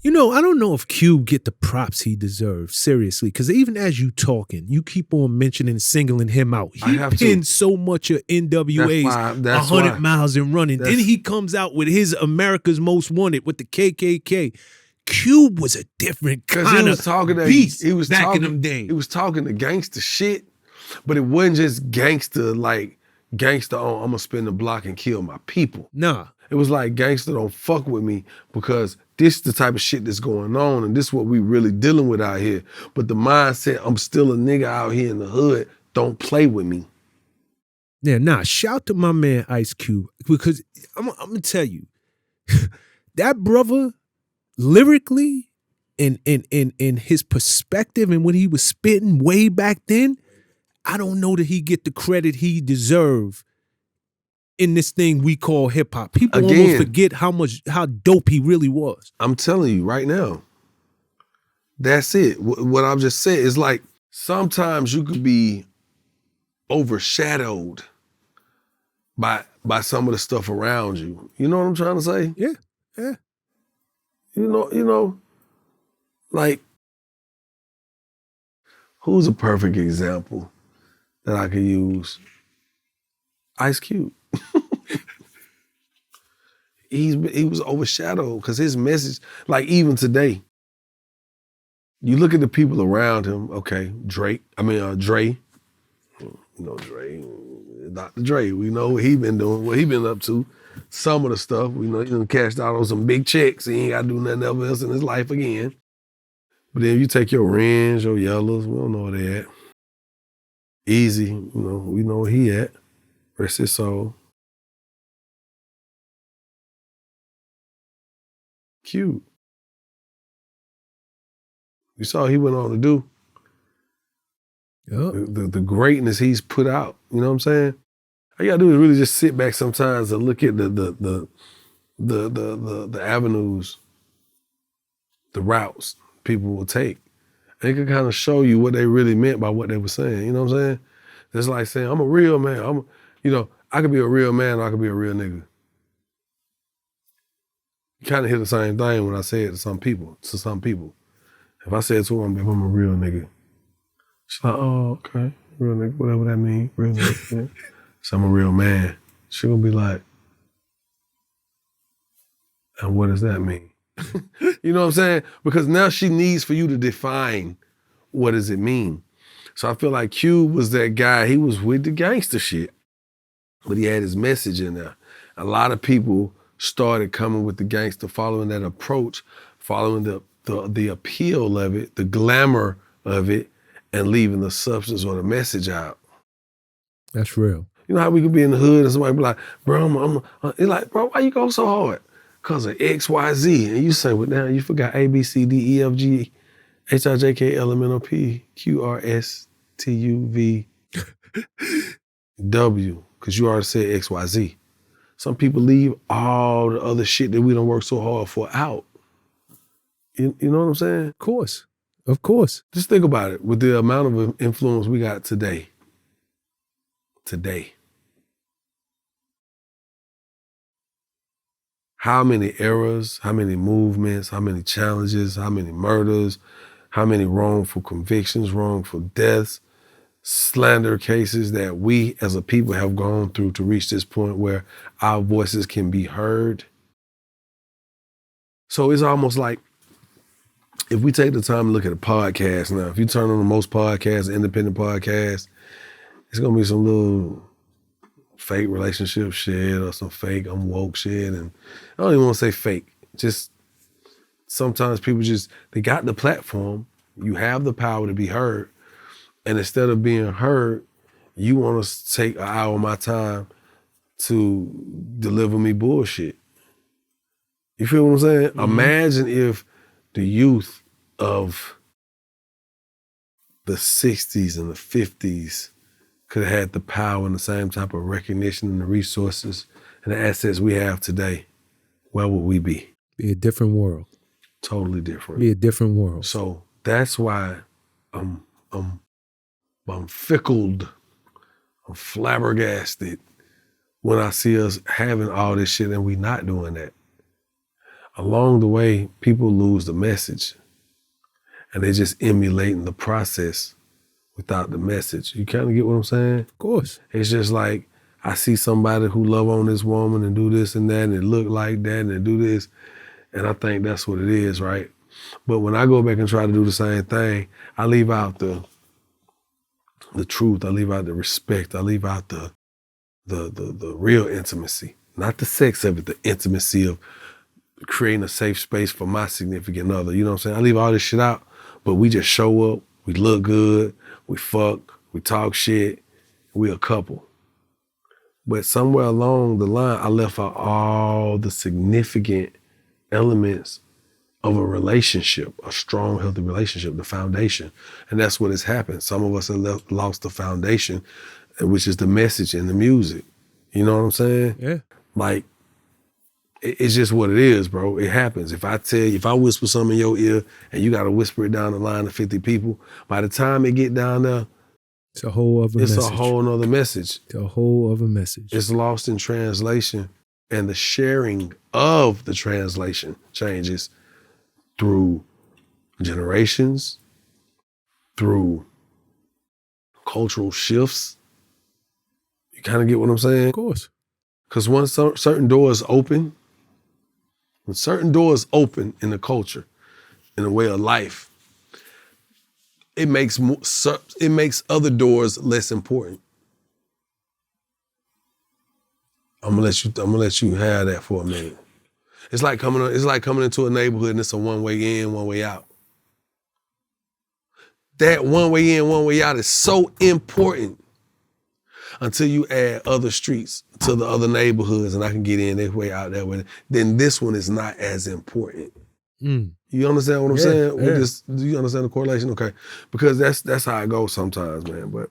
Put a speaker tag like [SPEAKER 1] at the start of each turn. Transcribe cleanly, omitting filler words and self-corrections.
[SPEAKER 1] You know, I don't know if Cube get the props he deserves, seriously, because even as you talking, you keep on mentioning, singling him out. He pinned so much of NWA's 100 miles and running. Then he comes out with his America's Most Wanted with the KKK. Cube was a different kind of beast back in them days.
[SPEAKER 2] He was talking the gangster shit, but it wasn't just gangster like gangster on, I'm gonna spin the block and kill my people.
[SPEAKER 1] Nah.
[SPEAKER 2] It was like gangster don't fuck with me because this is the type of shit that's going on and this is what we really dealing with out here. But the mindset, I'm still a nigga out here in the hood, don't play with me.
[SPEAKER 1] Yeah, nah, shout to my man Ice Cube, because I'm gonna tell you, that brother, lyrically, in his perspective and when he was spitting way back then, I don't know that he get the credit he deserve in this thing we call hip hop. People almost forget how dope he really was.
[SPEAKER 2] I'm telling you right now, that's it. What I've just said is like, sometimes you could be overshadowed by some of the stuff around you. You know what I'm trying to say?
[SPEAKER 1] Yeah, yeah.
[SPEAKER 2] You know, like, who's a perfect example that I could use? Ice Cube. He was overshadowed because his message, like even today, you look at the people around him, okay, Dre. You know Dre, Dr. Dre, we know what he been doing, what he been up to. Some of the stuff, we know he done cashed out on some big checks. He ain't got to do nothing else in his life again. But then you take your Rens, your Yellows, we don't know where they at. Easy, you know, we know where he at. Rest his soul. Cube. You saw what he went on to do.
[SPEAKER 1] Yep.
[SPEAKER 2] The greatness he's put out. You know what I'm saying? All you gotta do is really just sit back sometimes and look at the avenues, the routes people will take. And it can kind of show you what they really meant by what they were saying. You know what I'm saying? It's like saying, I'm a real man. I could be a real man or I could be a real nigga. You kind of hear the same thing when I say it to some people. If I say it to them, I'm a real nigga. She's like, oh, okay, real nigga, whatever that means, real nigga. Yeah. So I'm a real man. She gonna be like, and what does that mean? You know what I'm saying? Because now she needs for you to define what does it mean. So I feel like Cube was that guy, he was with the gangster shit, but he had his message in there. A lot of people started coming with the gangster, following that approach, following the appeal of it, the glamour of it, and leaving the substance or the message out.
[SPEAKER 1] That's real.
[SPEAKER 2] You know how we could be in the hood and somebody be like, bro, it's like, bro, why you go so hard? Because of X, Y, Z. And you say, well, now you forgot A, B, C, D, E, F, G, H, I, J, K, L, M, N, O, P, Q, R, S, T, U, V, W, because you already said X, Y, Z. Some people leave all the other shit that we don't work so hard for out. You know what I'm saying?
[SPEAKER 1] Of course.
[SPEAKER 2] Just think about it. With the amount of influence we got today. How many eras, how many movements, how many challenges, how many murders, how many wrongful convictions, wrongful deaths, slander cases that we as a people have gone through to reach this point where our voices can be heard. So it's almost like, if we take the time to look at a podcast now, if you turn on the most podcasts, independent podcasts, it's gonna be some little fake relationship shit or some fake I'm woke shit. And I don't even wanna say fake, just sometimes people they got the platform, you have the power to be heard, and instead of being heard, you wanna take an hour of my time to deliver me bullshit. You feel what I'm saying? Mm-hmm. Imagine if the youth of the 60s and the 50s could have had the power and the same type of recognition and the resources and the assets we have today. Where would we be?
[SPEAKER 1] Be a different world.
[SPEAKER 2] Totally different.
[SPEAKER 1] Be a different world.
[SPEAKER 2] So that's why I'm fickled, I'm flabbergasted when I see us having all this shit and we not doing that. along the way, people lose the message and they just emulating the process without the message. You kind of get what I'm saying?
[SPEAKER 1] Of course.
[SPEAKER 2] It's just like, I see somebody who love on this woman and do this and that and it look like that and they do this. And I think that's what it is, right? But when I go back and try to do the same thing, I leave out the truth. I leave out the respect. I leave out the real intimacy. Not the sex of it, the intimacy of creating a safe space for my significant other. You know what I'm saying? I leave all this shit out, but we just show up, we look good, we fuck, we talk shit, we a couple. But somewhere along the line, I left out all the significant elements of a relationship, a strong, healthy relationship, the foundation. And that's what has happened. Some of us have lost the foundation, which is the message and the music. You know what I'm saying?
[SPEAKER 1] Yeah.
[SPEAKER 2] Like, it's just what it is, bro. It happens. If I whisper something in your ear and you got to whisper it down the line to 50 people, by the time it get down there,
[SPEAKER 1] it's a whole other message.
[SPEAKER 2] It's a whole nother message.
[SPEAKER 1] It's a whole other message.
[SPEAKER 2] It's lost in translation, and the sharing of the translation changes through generations, through cultural shifts. You kind of get what I'm saying?
[SPEAKER 1] Of course.
[SPEAKER 2] Because when certain doors open in the culture, in the way of life, it makes other doors less important. I'm gonna let you have that for a minute. It's like coming into a neighborhood and it's a one way in, one way out. That one way in, one way out is so important until you add other streets to the other neighborhoods and I can get in this way, out that way. Then this one is not as important. You understand what I'm saying?
[SPEAKER 1] Yeah.
[SPEAKER 2] Do you understand the correlation? Okay. Because that's how it goes sometimes, man. But